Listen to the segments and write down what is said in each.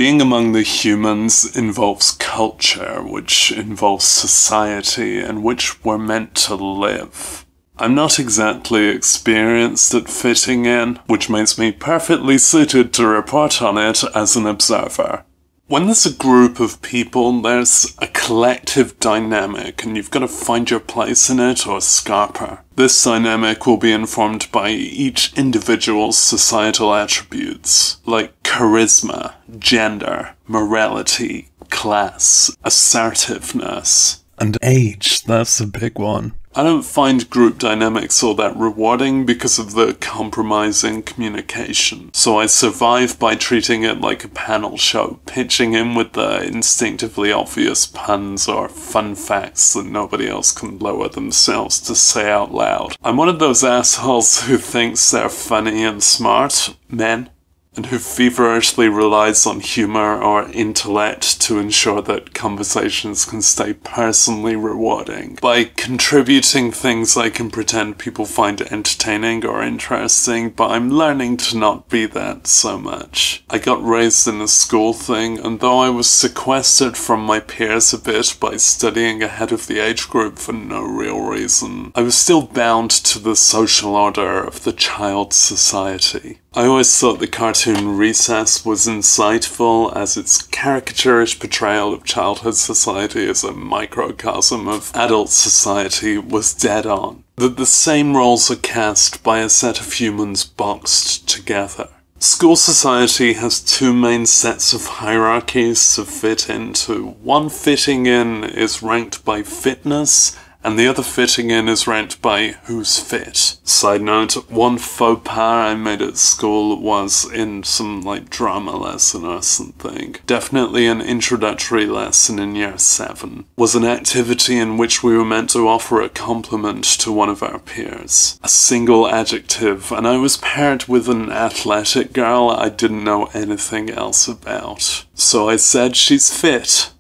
Being among the humans involves culture, which involves society, in which we're meant to live. I'm not exactly experienced at fitting in, which makes me perfectly suited to report on it as an observer. When there's a group of people, there's a collective dynamic, and you've got to find your place in it or scarper. This dynamic will be informed by each individual's societal attributes, like charisma, gender, morality, class, assertiveness, and age. That's a big one. I don't find group dynamics all that rewarding because of the compromising communication, so I survive by treating it like a panel show, pitching in with the instinctively obvious puns or fun facts that nobody else can lower themselves to say out loud. I'm one of those assholes who thinks they're funny and smart, men, and who feverishly relies on humor or intellect to ensure that conversations can stay personally rewarding. By contributing things I can pretend people find entertaining or interesting, but I'm learning to not be that so much. I got raised in a school thing, and though I was sequestered from my peers a bit by studying ahead of the age group for no real reason, I was still bound to the social order of the child society. I always thought the cartoon Recess was insightful, as its caricaturish portrayal of childhood society as a microcosm of adult society was dead on. That the same roles are cast by a set of humans boxed together. School society has two main sets of hierarchies to fit into. One fitting in is ranked by fitness, and the other fitting in is ranked by who's fit. Side note, one faux pas I made at school was in some, drama lesson or something. Definitely an introductory lesson in year 7. Was an activity in which we were meant to offer a compliment to one of our peers. A single adjective, and I was paired with an athletic girl I didn't know anything else about. So I said she's fit.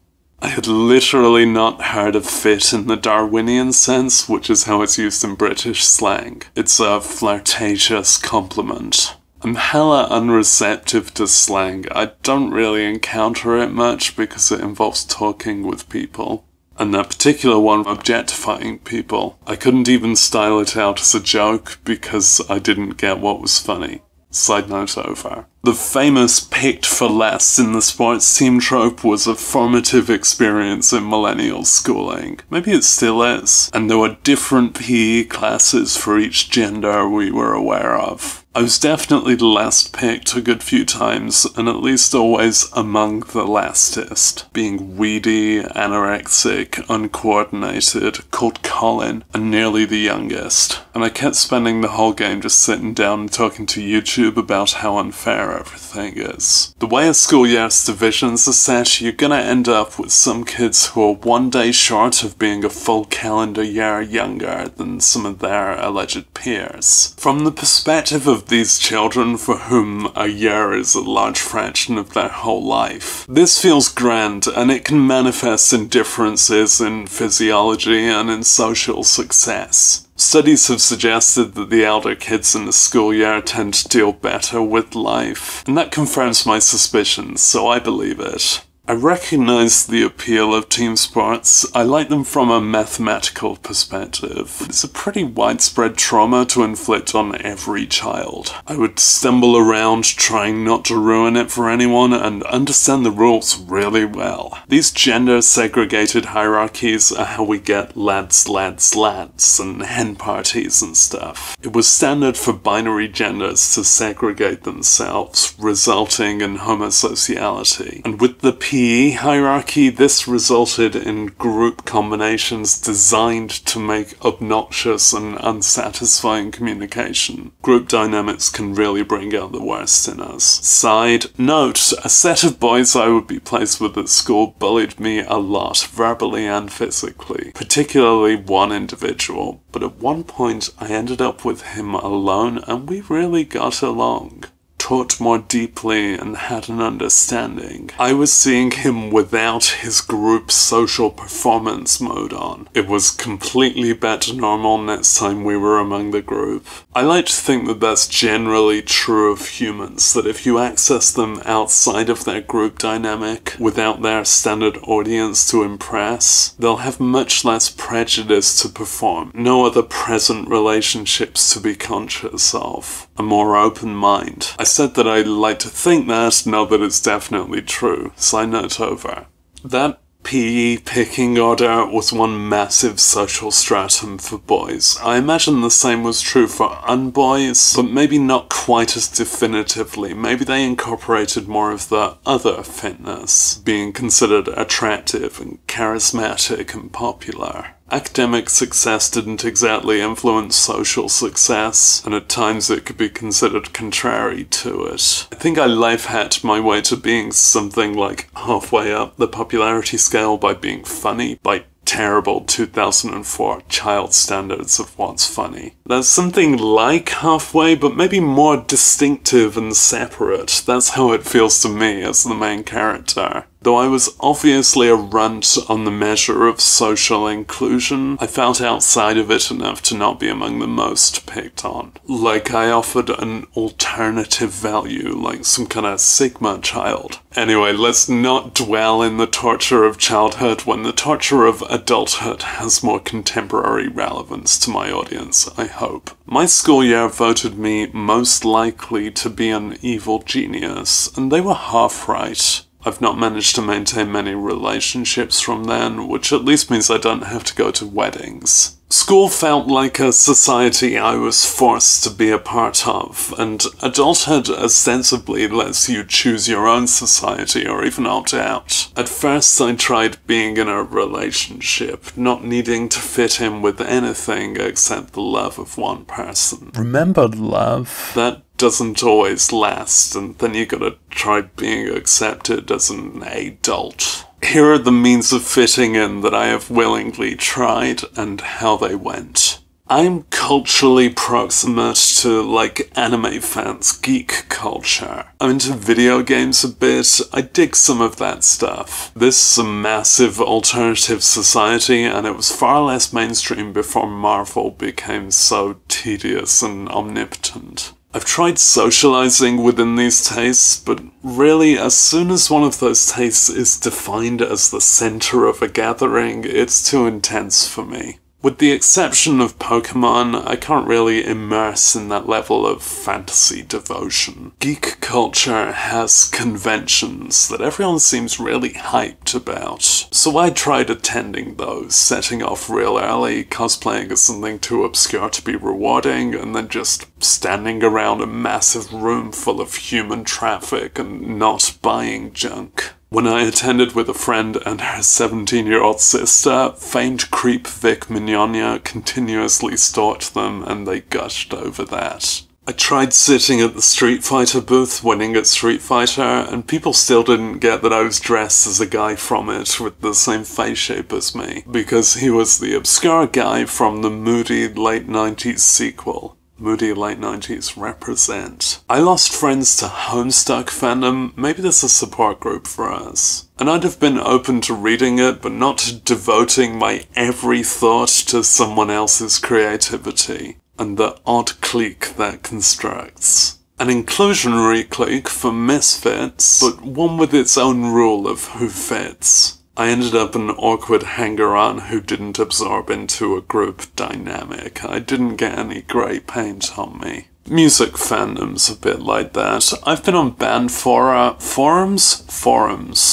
I had literally not heard of fit in the Darwinian sense, which is how it's used in British slang. It's a flirtatious compliment. I'm hella unreceptive to slang. I don't really encounter it much because it involves talking with people. And that particular one, objectifying people. I couldn't even style it out as a joke because I didn't get what was funny. Side note over. The famous picked for less in the sports team trope was a formative experience in millennial schooling. Maybe it still is. And there were different PE classes for each gender we were aware of. I was definitely the last picked a good few times, and at least always among the lastest. Being weedy, anorexic, uncoordinated, called Colin, and nearly the youngest. And I kept spending the whole game just sitting down and talking to YouTube about how unfair everything is. The way a school year's divisions are set, you're gonna end up with some kids who are one day short of being a full calendar year younger than some of their alleged peers. From the perspective of these children for whom a year is a large fraction of their whole life, this feels grand, and it can manifest in differences in physiology and in social success. Studies have suggested that the elder kids in the school year tend to deal better with life, and that confirms my suspicions, so I believe it. I recognize the appeal of team sports. I like them from a mathematical perspective. It's a pretty widespread trauma to inflict on every child. I would stumble around trying not to ruin it for anyone and understand the rules really well. These gender-segregated hierarchies are how we get lads, lads, lads, and hen parties and stuff. It was standard for binary genders to segregate themselves, resulting in homosociality. And with the PE hierarchy, this resulted in group combinations designed to make obnoxious and unsatisfying communication. Group dynamics can really bring out the worst in us. Side note, a set of boys I would be placed with at school bullied me a lot, verbally and physically. Particularly one individual, but at one point I ended up with him alone and we really got along. Talked more deeply and had an understanding. I was seeing him without his group social performance mode on. It was completely back to normal next time we were among the group. I like to think that that's generally true of humans, that if you access them outside of their group dynamic, without their standard audience to impress, they'll have much less prejudice to perform, no other present relationships to be conscious of, a more open mind. I said that I like to think that, now that it's definitely true. Side note over. That PE picking order was one massive social stratum for boys. I imagine the same was true for unboys, but maybe not quite as definitively. Maybe they incorporated more of the other fitness, being considered attractive and charismatic and popular. Academic success didn't exactly influence social success, and at times it could be considered contrary to it. I think I life-hacked my way to being something like halfway up the popularity scale by being funny, by terrible 2004 child standards of what's funny. That's something like halfway, but maybe more distinctive and separate. That's how it feels to me as the main character. Though I was obviously a runt on the measure of social inclusion, I felt outside of it enough to not be among the most picked on. Like I offered an alternative value, like some kind of Sigma child. Anyway, let's not dwell in the torture of childhood when the torture of adulthood has more contemporary relevance to my audience, I hope. My school year voted me most likely to be an evil genius, and they were half right. I've not managed to maintain many relationships from then, which at least means I don't have to go to weddings. School felt like a society I was forced to be a part of, and adulthood ostensibly lets you choose your own society or even opt out. At first I tried being in a relationship, not needing to fit in with anything except the love of one person. Remember love? That doesn't always last, and then you gotta try being accepted as an adult. Here are the means of fitting in that I have willingly tried and how they went. I'm culturally proximate to, like, anime fans, geek culture. I'm into video games a bit, I dig some of that stuff. This is a massive alternative society, and it was far less mainstream before Marvel became so tedious and omnipotent. I've tried socializing within these tastes, but really, as soon as one of those tastes is defined as the center of a gathering, it's too intense for me. With the exception of Pokemon, I can't really immerse in that level of fantasy devotion. Geek culture has conventions that everyone seems really hyped about, so I tried attending those, setting off real early, cosplaying as something too obscure to be rewarding, and then just standing around a massive room full of human traffic and not buying junk. When I attended with a friend and her 17-year-old sister, famed creep Vic Mignogna continuously stalked them and they gushed over that. I tried sitting at the Street Fighter booth winning at Street Fighter, and people still didn't get that I was dressed as a guy from it with the same face shape as me, because he was the obscure guy from the moody late 90s sequel. Moody late 90s represent. I lost friends to Homestuck fandom. Maybe there's a support group for us. And I'd have been open to reading it, but not to devoting my every thought to someone else's creativity and the odd clique that constructs. An inclusionary clique for misfits, but one with its own rule of who fits. I ended up an awkward hanger-on who didn't absorb into a group dynamic. I didn't get any grey paint on me. Music fandom's a bit like that. I've been on band forums,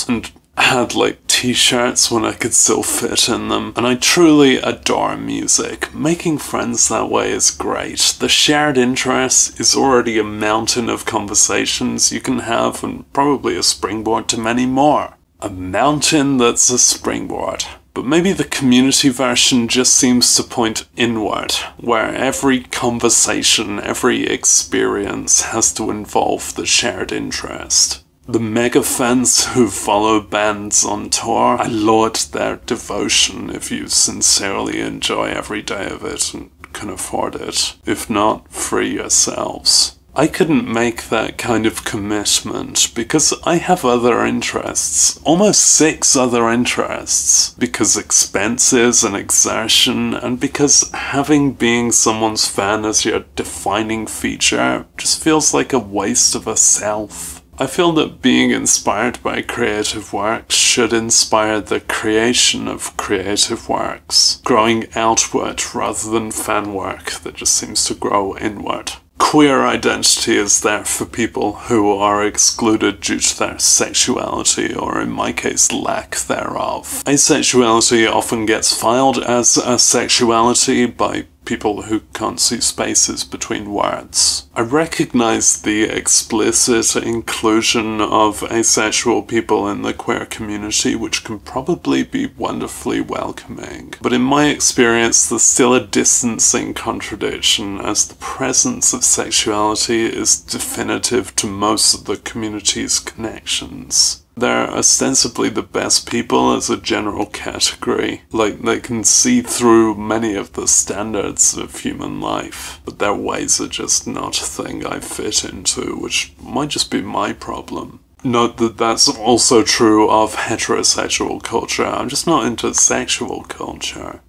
and had like t-shirts when I could still fit in them, and I truly adore music. Making friends that way is great. The shared interest is already a mountain of conversations you can have, and probably a springboard to many more. A mountain that's a springboard. But maybe the community version just seems to point inward, where every conversation, every experience has to involve the shared interest. The mega fans who follow bands on tour, I laud their devotion if you sincerely enjoy every day of it and can afford it. If not, free yourselves. I couldn't make that kind of commitment because I have other interests, almost 6 other interests, because expenses and exertion, and because having being someone's fan as your defining feature just feels like a waste of a self. I feel that being inspired by creative works should inspire the creation of creative works, growing outward rather than fan work that just seems to grow inward. Queer identity is there for people who are excluded due to their sexuality, or in my case, lack thereof. Asexuality often gets filed as a sexuality by people who can't see spaces between words. I recognize the explicit inclusion of asexual people in the queer community, which can probably be wonderfully welcoming. But in my experience, there's still a distancing contradiction, as the presence of sexuality is definitive to most of the community's connections. They're ostensibly the best people as a general category, like they can see through many of the standards of human life, but their ways are just not a thing I fit into, which might just be my problem. Note that that's also true of heterosexual culture. I'm just not into sexual culture.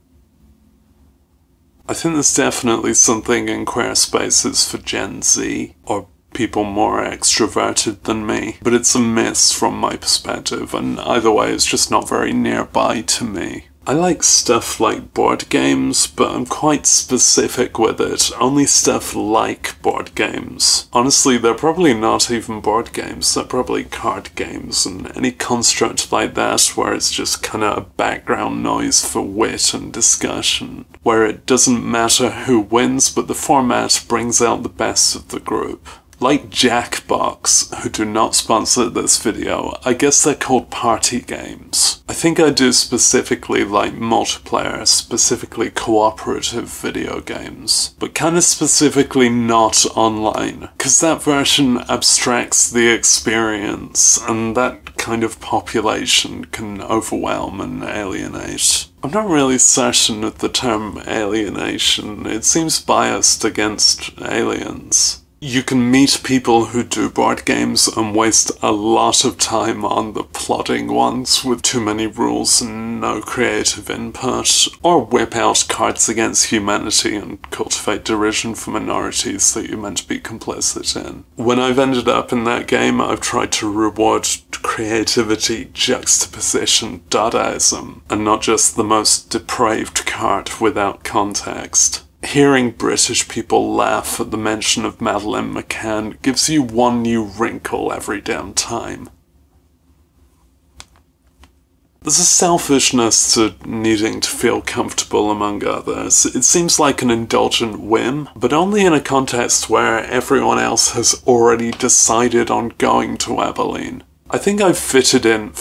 I think there's definitely something in queer spaces for Gen Z, or people more extroverted than me, but it's a miss from my perspective, and either way it's just not very nearby to me. I like stuff like board games, but I'm quite specific with it. Only stuff like board games. Honestly, they're probably not even board games, they're probably card games, and any construct like that where it's just kinda a background noise for wit and discussion, where it doesn't matter who wins, but the format brings out the best of the group. Like Jackbox, who do not sponsor this video, I guess they're called party games. I think I do specifically like multiplayer, specifically cooperative video games, but kinda specifically not online, cause that version abstracts the experience, and that kind of population can overwhelm and alienate. I'm not really certain of the term alienation, it seems biased against aliens. You can meet people who do board games and waste a lot of time on the plodding ones with too many rules and no creative input, or whip out Cards Against Humanity and cultivate derision for minorities that you're meant to be complicit in. When I've ended up in that game, I've tried to reward creativity, juxtaposition, Dadaism, and not just the most depraved card without context. Hearing British people laugh at the mention of Madeleine McCann gives you one new wrinkle every damn time. There's a selfishness to needing to feel comfortable among others. It seems like an indulgent whim, but only in a context where everyone else has already decided on going to Abilene. I think I've fat in.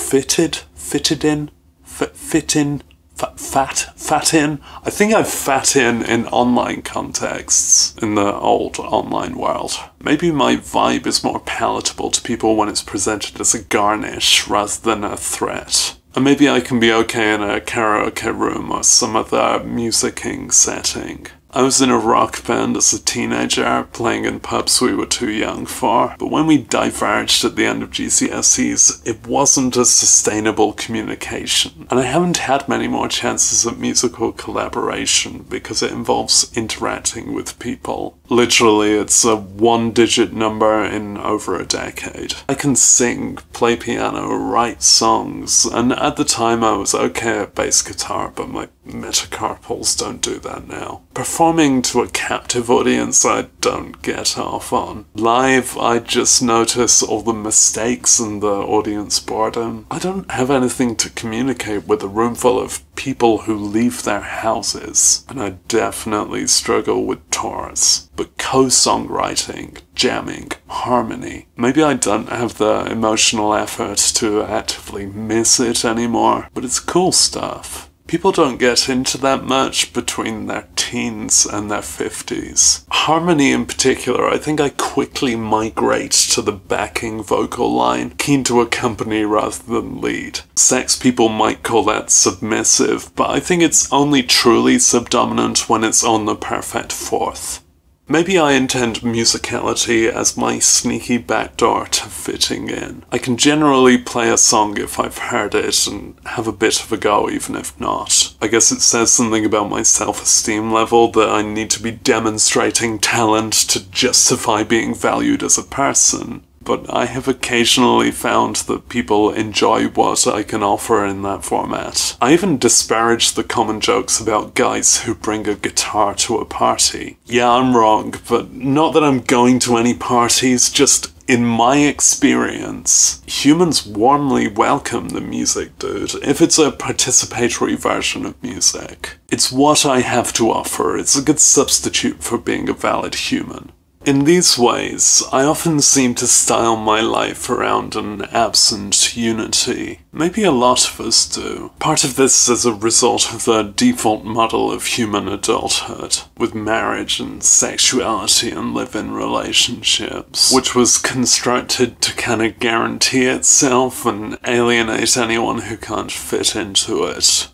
I think I've fat in online contexts in the old online world. Maybe my vibe is more palatable to people when it's presented as a garnish rather than a threat. And maybe I can be okay in a karaoke room or some other musicking setting. I was in a rock band as a teenager, playing in pubs we were too young for, but when we diverged at the end of GCSEs, it wasn't a sustainable communication, and I haven't had many more chances at musical collaboration because it involves interacting with people. Literally, it's a one-digit number in over a decade. I can sing, play piano, write songs, and at the time I was okay at bass guitar, but my metacarpals don't do that now. Performing to a captive audience I don't get off on. Live, I just notice all the mistakes and the audience boredom. I don't have anything to communicate with a room full of people who leave their houses, and I definitely struggle with tours. But co-songwriting, jamming, harmony. Maybe I don't have the emotional effort to actively miss it anymore, but it's cool stuff. People don't get into that much between their teens and their 50s. Harmony in particular, I think I quickly migrate to the backing vocal line, keen to accompany rather than lead. Sex people might call that submissive, but I think it's only truly subdominant when it's on the perfect fourth. Maybe I intend musicality as my sneaky backdoor to fitting in. I can generally play a song if I've heard it and have a bit of a go even if not. I guess it says something about my self-esteem level that I need to be demonstrating talent to justify being valued as a person. But I have occasionally found that people enjoy what I can offer in that format. I even disparage the common jokes about guys who bring a guitar to a party. Yeah, I'm wrong, but not that I'm going to any parties, just in my experience, humans warmly welcome the music, dude, if it's a participatory version of music. It's what I have to offer. It's a good substitute for being a valid human. In these ways, I often seem to style my life around an absent unity. Maybe a lot of us do. Part of this is a result of the default model of human adulthood, with marriage and sexuality and live-in relationships, which was constructed to kind of guarantee itself and alienate anyone who can't fit into it.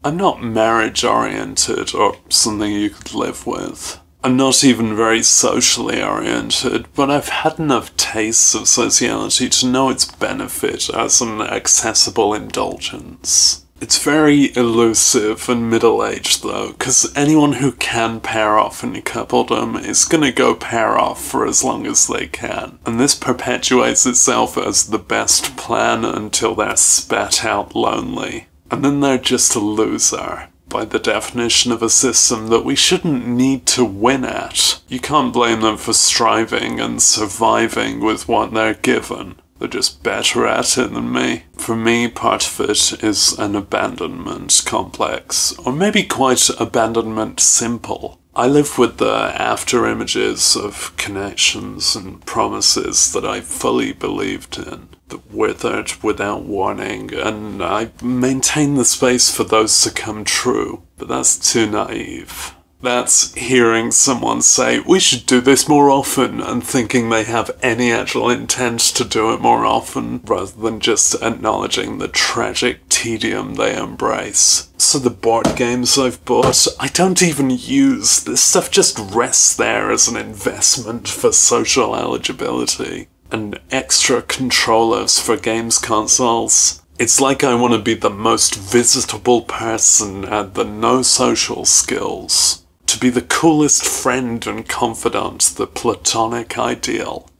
I'm not marriage-oriented or something you could live with. I'm not even very socially oriented, but I've had enough tastes of sociality to know its benefit as an accessible indulgence. It's very elusive and middle-aged though, because anyone who can pair off in coupledom is gonna go pair off for as long as they can. And this perpetuates itself as the best plan until they're spat out lonely. And then they're just a loser. By the definition of a system that we shouldn't need to win at. You can't blame them for striving and surviving with what they're given. They're just better at it than me. For me, part of it is an abandonment complex, or maybe quite abandonment simple. I live with the after images of connections and promises that I fully believed in, that withered without warning, and I maintain the space for those to come true. But that's too naive. That's hearing someone say, we should do this more often, and thinking they have any actual intent to do it more often, rather than just acknowledging the tragic tedium they embrace. So the board games I've bought, I don't even use. This stuff just rests there as an investment for social eligibility. And extra controllers for games consoles. It's like I want to be the most visitable person at the no social skills. To be the coolest friend and confidant, the platonic ideal.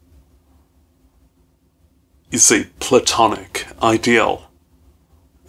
You see, platonic ideal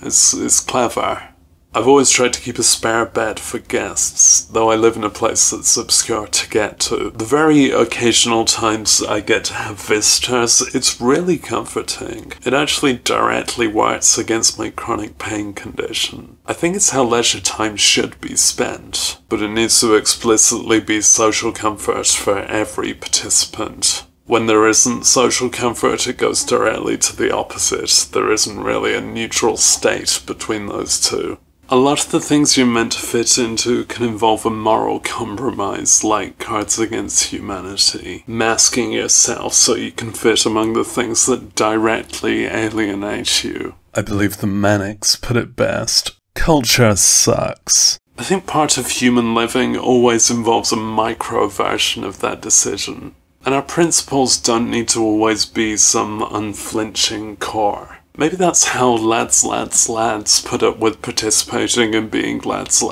is clever. I've always tried to keep a spare bed for guests, though I live in a place that's obscure to get to. The very occasional times I get to have visitors, it's really comforting. It actually directly works against my chronic pain condition. I think it's how leisure time should be spent, but it needs to explicitly be social comfort for every participant. When there isn't social comfort, it goes directly to the opposite. There isn't really a neutral state between those two. A lot of the things you're meant to fit into can involve a moral compromise, like Cards Against Humanity, masking yourself so you can fit among the things that directly alienate you. I believe the Manics put it best. Culture sucks. I think part of human living always involves a micro version of that decision, and our principles don't need to always be some unflinching core. Maybe that's how lads put up with participating and being lads.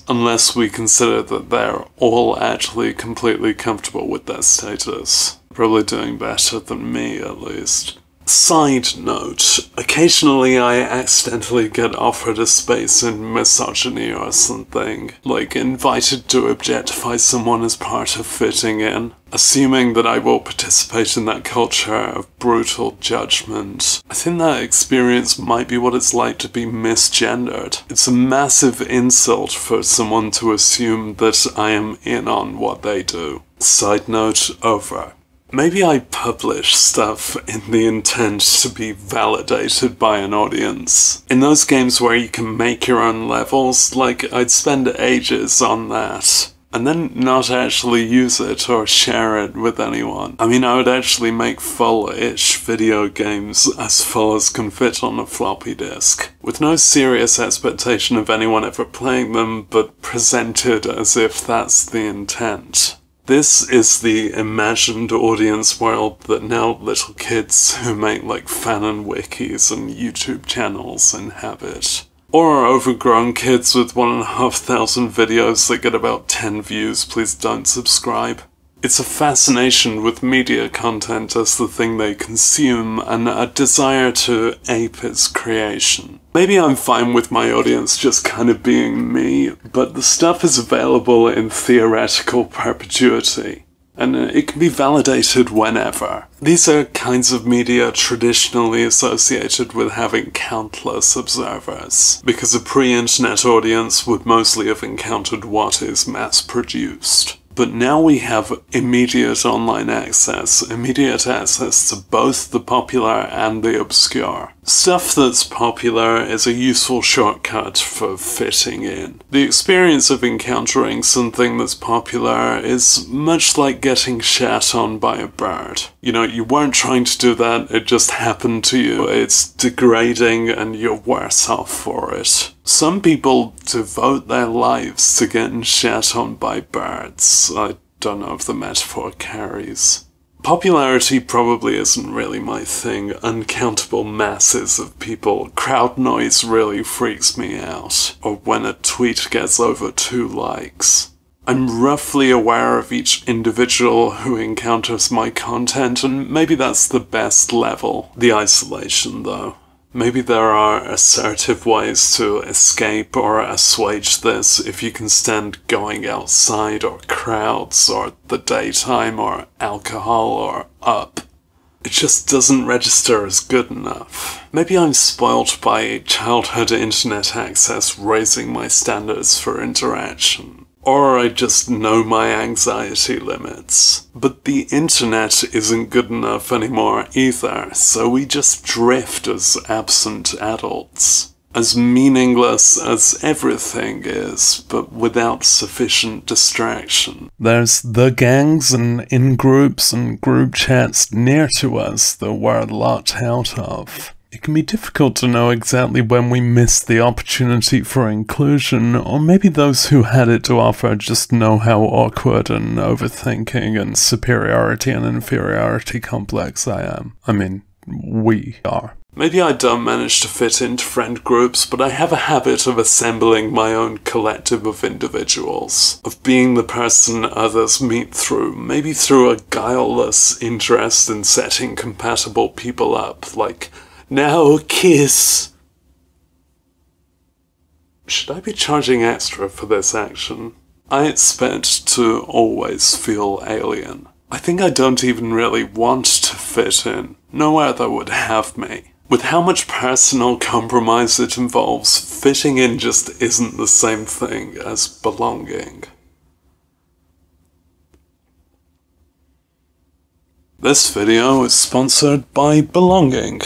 Unless we consider that they're all actually completely comfortable with their status. Probably doing better than me, at least. Side note, occasionally I accidentally get offered a space in misogyny or something, like invited to objectify someone as part of fitting in, assuming that I will participate in that culture of brutal judgment. I think that experience might be what it's like to be misgendered. It's a massive insult for someone to assume that I am in on what they do. Side note over. Maybe I publish stuff in the intent to be validated by an audience. In those games where you can make your own levels, like, I'd spend ages on that, and then not actually use it or share it with anyone. I mean, I would actually make full-ish video games as full as can fit on a floppy disk, with no serious expectation of anyone ever playing them, but presented as if that's the intent. This is the imagined audience world that now little kids who make like fanon wikis and YouTube channels inhabit. Or overgrown kids with 1,500 videos that get about 10 views, please don't subscribe. It's a fascination with media content as the thing they consume and a desire to ape its creation. Maybe I'm fine with my audience just kind of being me, but the stuff is available in theoretical perpetuity, and it can be validated whenever. These are kinds of media traditionally associated with having countless observers, because a pre-internet audience would mostly have encountered what is mass-produced. But now we have immediate online access, immediate access to both the popular and the obscure. Stuff that's popular is a useful shortcut for fitting in. The experience of encountering something that's popular is much like getting shat on by a bird. You know, you weren't trying to do that, it just happened to you. It's degrading and you're worse off for it. Some people devote their lives to getting shat on by birds. I don't know if the metaphor carries. Popularity probably isn't really my thing. Uncountable masses of people. Crowd noise really freaks me out. Or when a tweet gets over 2 likes. I'm roughly aware of each individual who encounters my content, and maybe that's the best level. The isolation, though. Maybe there are assertive ways to escape or assuage this if you can stand going outside or crowds or the daytime or alcohol or up. It just doesn't register as good enough. Maybe I'm spoilt by childhood internet access raising my standards for interaction. Or I just know my anxiety limits. But the internet isn't good enough anymore either, so we just drift as absent adults. As meaningless as everything is, but without sufficient distraction. There's the gangs and in-groups and group chats near to us that we're locked out of. It can be difficult to know exactly when we missed the opportunity for inclusion, or maybe those who had it to offer just know how awkward and overthinking and superiority and inferiority complex I am. I mean, we are. Maybe I don't manage to fit into friend groups, but I have a habit of assembling my own collective of individuals, of being the person others meet through, maybe through a guileless interest in setting compatible people up, like, now kiss. Should I be charging extra for this action? I expect to always feel alien. I think I don't even really want to fit in. Nowhere that would have me. With how much personal compromise it involves, fitting in just isn't the same thing as belonging. This video is sponsored by Belonging.